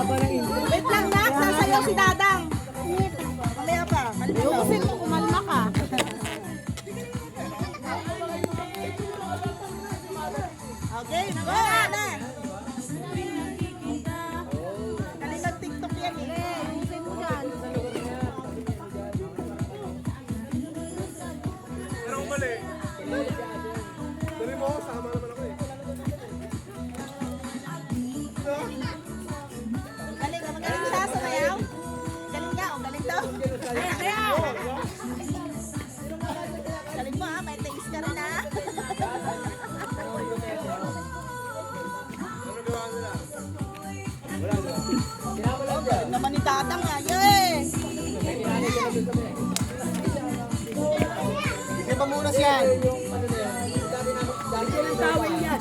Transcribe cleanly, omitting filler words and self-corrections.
Wait lang na, sasayaw si Dadang. Mamaya pa, ayusin mo, kumalma ka. Okay, go na. Kalilang TikTok yan eh. Ayusin mo dyan. Pero kung mali, sabi mo, sama naman ako eh. Galing, magaling siya sa mayaw. Galing ka, galing daw. Ayaw. Galing mo ha, may taste ka rin ha. Ano gawa nila? Galing naman ni Tatang ha, yay! Bigyan pa muna siya. Tawin niya.